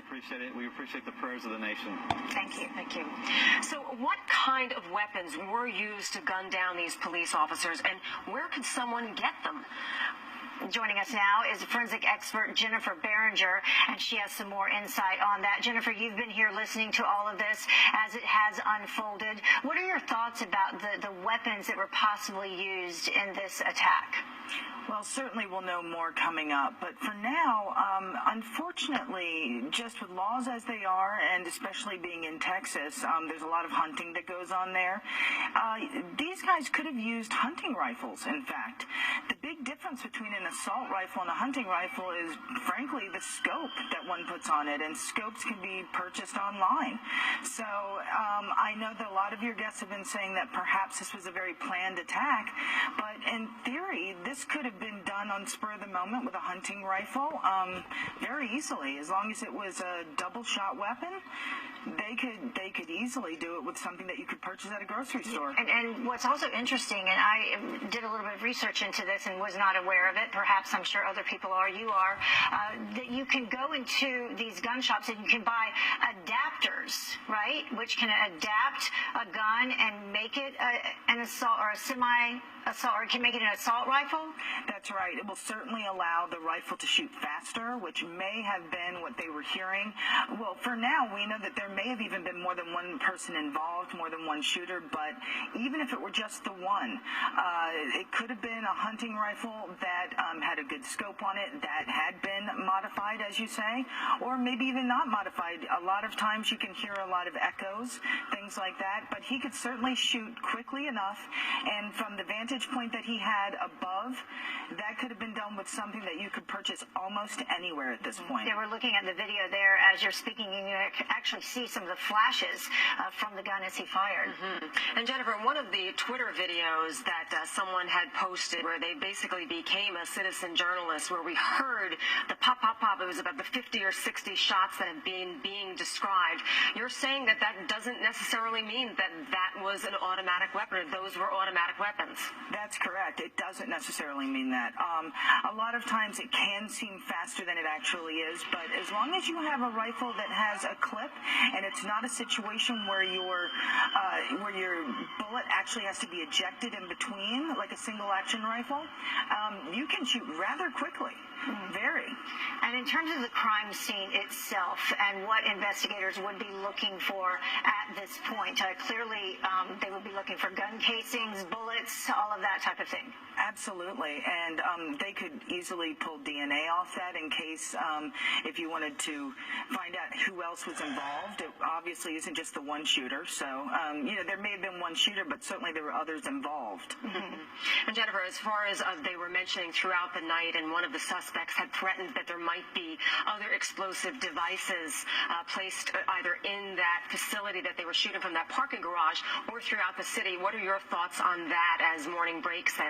appreciate it. We appreciate the prayers of the nation. Thank you. Thank you. So what kind of weapons were used to gun down these police officers, and where could someone get them? Joining us now is forensic expert Jennifer Berringer, and she has some more insight on that. Jennifer, you've been here listening to all of this as it has unfolded. What are your thoughts about the weapons that were possibly used in this attack? Well, certainly we'll know more coming up. But for now, unfortunately, just with laws as they are, and especially being in Texas, there's a lot of hunting that goes on there. These guys could have used hunting rifles, in fact. The big difference between an assault rifle and a hunting rifle is, frankly, the scope that one puts on it, and scopes can be purchased online. So I know that a lot of your guests have been saying that perhaps this was a very planned attack, but in theory, this could have been done on spur of the moment with a hunting rifle very easily. As long as it was a double-shot weapon, they could easily do it with something that you could purchase at a grocery store. And what's also interesting, and I did a little bit of research into this and was not aware of it, perhaps I'm sure other people are, you are, that you can go into these gun shops and you can buy adapters, right, which can adapt a gun and make it an assault or a semi-assault, or can make it an assault rifle? That's right. It will certainly allow the rifle to shoot faster, which may have been what they were hearing. Well, for now, we know that there may have even been more than one person involved, more than one shooter, but even if it were just the one, it could have been a hunting rifle that had a good scope on it, that had been modified, as you say, or maybe even not modified. A lot of times you can hear a lot of echoes, things like that, but he could certainly shoot quickly enough, and from the vantage point that he had above, that could have been done with something that you could purchase almost anywhere at this point. Yeah, we're looking at the video there as you're speaking, and you can actually see some of the flashes from the gun as he fired. And Jennifer, one of the Twitter videos that someone had posted where they basically became a citizen journalist, where we heard the pop, pop, pop, it was about the 50 or 60 shots that have been being described. You're saying that that doesn't necessarily mean that that was an automatic weapon, or those were automatic weapons. That's correct. It doesn't necessarily mean that. A lot of times it can seem faster than it actually is, but as long as you have a rifle that has a clip and it's not a situation where your bullet actually has to be ejected in between, like a single action rifle, you can shoot rather quickly. Very. And in terms of the crime scene itself and what investigators would be looking for at this point, clearly they would be looking for gun casings, bullets, all of that type of thing. Absolutely. And they could easily pull DNA off that in case if you wanted to find out who else was involved. It obviously isn't just the one shooter. So, there may have been one shooter, but certainly there were others involved. And Jennifer, as far as they were mentioning throughout the night, and one of the suspects had threatened that there might be other explosive devices placed either in that facility that they were shooting from, that parking garage, or throughout the city. What are your thoughts on that as morning breaks there?